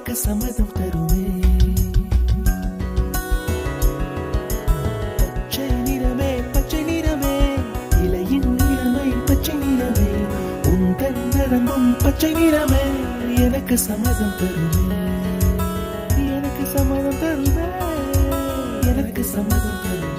எனக்கு சம்மதம் தருமே. பச்சை நிறமே பச்சை நிறமே, இலையின் நிறமை பச்சை நிறமே, உந்தன் நரம்பும் பச்சை நிறமே, எனக்கு சம்மதம் தருமே, எனக்கு சம்மதம் தருமே, எனக்கு சம்மதம் தருமே.